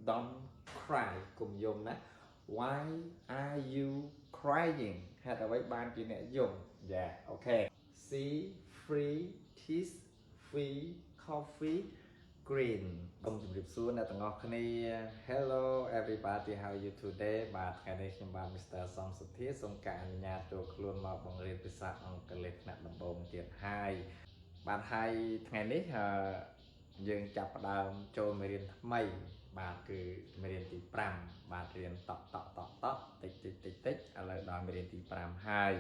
don't cry កុំយំណា why are you crying ហេតុអ្វីបានជាអ្នកយំ yeah okay see free teeth free coffee green សូមជម្រាបសួរអ្នកទាំងអស់គ្នា hello everybody how are you today បាទថ្ងៃនេះខ្ញុំបាទ Mr. សំសុធាសូមការអនុញ្ញាតចូលខ្លួនមកបង្រៀនភាសាអង់គ្លេសថ្នាក់ដំបូងទៀតហើយបាទហើយថ្ងៃនេះយើងចាប់ផ្ដើមចូលមេរៀនថ្មីបាទគឺមេរៀនទី5បាទរៀនតក់តិចឥឡូវដល់មេរៀនទី5ហើយ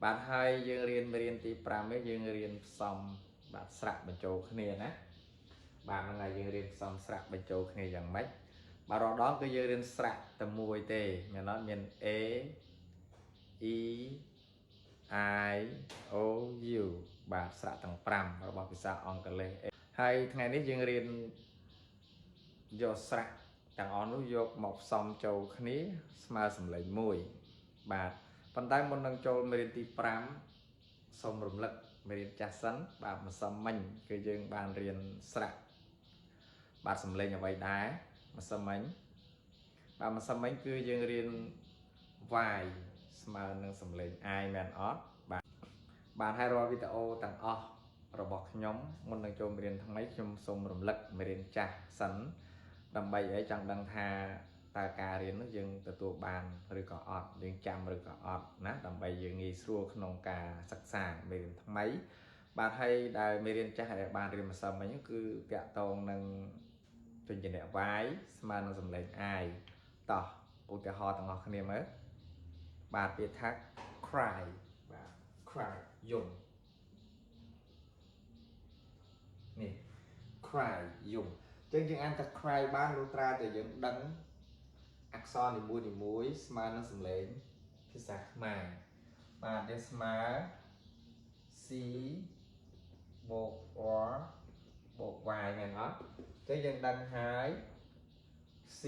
បាទហើយយើងរៀនមេរៀនទី5នេះយើងរៀនផ្សំបាទស្រៈបញ្ចូលគ្នាណាបាទហ្នឹងហើយយើងរៀនផ្សំស្រៈបញ្ចូលគ្នាយ៉ាងម៉េចបាទរាល់ដងគឺយើងរៀនស្រៈតែមួយទេមែនអត់មាន A E I O U បាទស្រៈទាំង5របស់ភាសាអង់គ្លេសហើយថ្ងៃនេះយើងរៀនយកស្រៈទាំងអស់នោះយកមកផ្សំចូលគ្នាស្មើសំឡេងមួយបាទប៉ុន្តែមុននឹងចូលមេរៀនទី5សូមរំលឹកមេរៀនចាស់សិនបាទម្សិលមិញគឺយើងបានរៀនស្រៈបាទសំឡេងអ្វីដែរម្សិលមិញបាទម្សិលមិញគឺយើងរៀន Y ស្មើនឹងសំឡេង I មែនអត់បាទហើយរាល់វីដេអូទាំងអស់របស់ខ្ញុំមុននឹងចូលមេរៀនថ្មីខ្ញុំសូមរំលឹកមេរៀនចាស់សិនដើម្បីឲ្យចង់ដឹងថាតើការរៀននោះយើងទទួលបានឬក៏អត់យើងចាំឬក៏អត់ណាដើម្បីយើងងាយស្រួលក្នុងការសិក្សាមេរៀនថ្មីបាទហើយដែលមេរៀនចាស់ដែលបានរៀនម្សិលមិញគឺតាក់ទងនឹងពញ្ញនៈ Y ស្មើនឹងសំឡេង I តោះឧទាហរណ៍ទាំងអស់គ្នាមើលបាទពាក្យថា cry បាទ cry យំនេះ cry យំចឹងយើងអានថា cry បានលុះត្រាតែយើងដឹងអក្សរនីមួយស្មើនឹងសំឡេងភាសាខ្មែរបាទយើងស្មើ C បូក R បូក Y មែនអត់ចឹងយើងដឹងហើយ C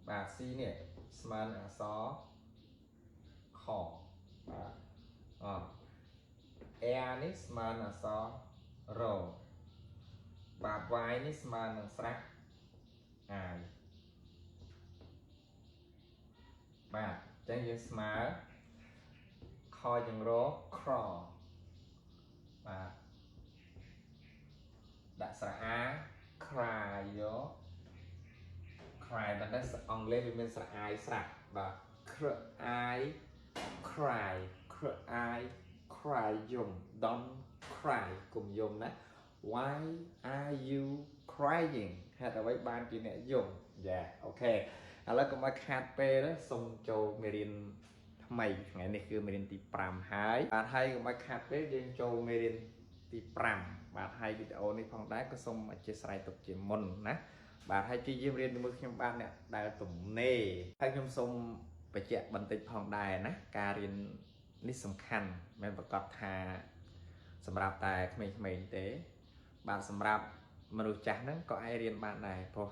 បាទ C នេះស្មើនឹងអក្សរខបាទR នេះស្មើនឹងអក្សររបាទ Y នេះស្មើនឹងស្រៈ I បាទអញ្ចឹងយើងស្មើខយើងរក ក្របាទដាក់ស្រៈ A cry យក cry ប៉ុន្តែអង់គ្លេសវាមានស្រៈ I ស្រៈបាទ I cry I cry យំ don't cry កុំយំណា why are you crying ហេតុអ្វីបានជាអ្នកយំយ៉ាអូខេឥឡូវកុំឲ្យខាតពេលសូមចូលមេរៀនថ្មីថ្ងៃនេះគឺមេរៀនទី5ហើយបាទហើយកុំឲ្យខាតពេលយើងចូលមេរៀនទី5បាទហើយវីដេអូនេះផងដែរក៏សូមអធិស្ឋានទុកជាមុនណាបាទហើយជាយាមរៀនជាមួយខ្ញុំបាទអ្នកដែលទំនេរហើយខ្ញុំសូមបញ្ជាក់បន្តិចផងដែរណាការរៀននេះសំខាន់មិនប្រកាសថាសម្រាប់តែក្មេងៗទេបាទសម្រាប់មនុស្សចាស់ហ្នឹងក៏អាចរៀនបានដែរព្រោះ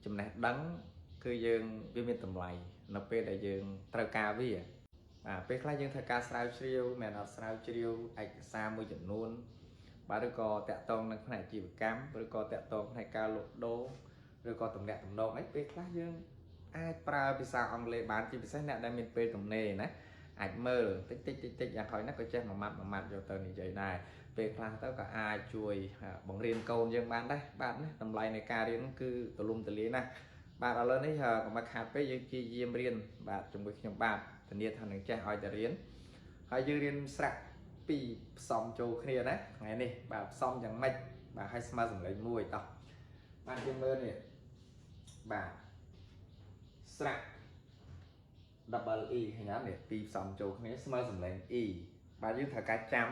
ចំណេះដឹងគឺយើងវាមានតម្លៃនៅពេលដែលយើងត្រូវការវាបាទពេលខ្លះយើងត្រូវការស្រាវជ្រាវមិនអត់ស្រាវជ្រាវឯកសារមួយចំនួនបាទឬក៏តាក់ទងនឹងផ្នែកអាជីវកម្មឬក៏តាក់ទងផ្នែកការលក់ដូរឬក៏តំណាក់តំណងអីពេលខ្លះយើងអាចប្រើភាសាអង់គ្លេសបានជាពិសេសអ្នកដែលមានពេលទំនេរណាអាចមើលតិចយ៉ាងក្រោយណាក៏ចេះមួយម៉ាត់យកទៅនិយាយដែរពេលខ្លះទៅក៏អាចជួយបង្រៀនកូនយើងបានដែរបាទណាតម្លៃនៃការរៀនគឺទូលំទូលាយណាស់បាទឥឡូវនេះកុំឲ្យខាតពេលយើងព្យាយាមរៀនបាទជាមួយខ្ញុំបាទធានាថានឹងចេះឲ្យតែរៀនហើយយើងរៀនស្រៈពីរផ្សំចូលគ្នាណាថ្ងៃនេះបាទផ្សំយ៉ាងម៉េចបាទឲ្យស្មើសំឡេងមួយតោះបាទយើងមើលនេះបាទស្រៈ double E ឃើញអត់នេះពីរផ្សំចូលគ្នាស្មើសំឡេង E បាទយើងត្រូវការចាំ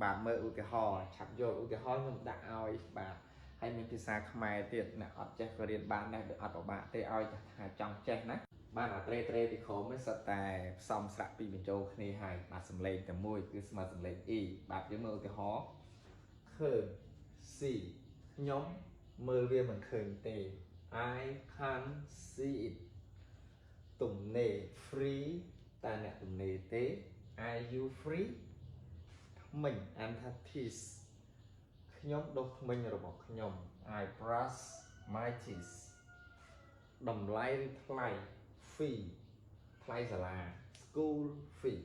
បាទមើលឧទាហរណ៍ឆាប់យល់ឧទាហរណ៍ខ្ញុំដាក់ឲ្យបាទហើយមានភាសាខ្មែរទៀតអ្នកអត់ចេះក៏រៀនបានដែរវាអត់ពិបាកទេឲ្យថាចង់ចេះណាបាទអាត្រេពីក្រោមនេះសិតតែផ្សំស្រៈពីរបញ្ចូលគ្នាហើយបាទសំឡេងតែមួយគឺស្មើសំឡេង E បាទយើងមើលឧទាហរណ៍ឃើញ C ខ្ញុំមើលវាមិនឃើញទេ I can't see it ទំនេរ free តើអ្នកទំនេរទេ Are you free ថ្មិញ teeth ខ្ញុំដុសធ្មេញរបស់ខ្ញុំ I brush my teeth đầm lay thay fee thay là school fee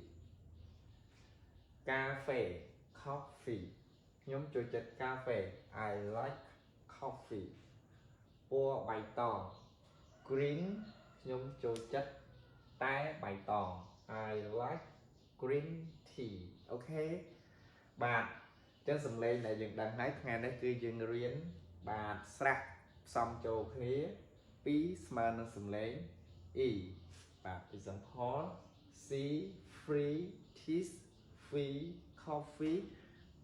cà phê coffee nhóm chơi chất cà phê I like coffee pua bày tỏ green nhóm chơi chất té bày tỏ I like green tea ok bạn chân sầm lên này dừng đằng nấy ngày nay cứ dừng riêng bạn sạc xong châu khía pí smart sầm lên e bạn example C free tea free coffee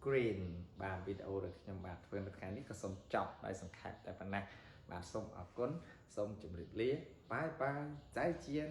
green បានវីដេអូរបស់ខ្ញុំបាទធ្វើនៅថ្ងៃនេះក៏សូមចប់ដោយសង្ខេបតែប៉ុណ្ណេះបាទសូមអរគុណសូមជម្រាបលាបាយបាយចៃជៀន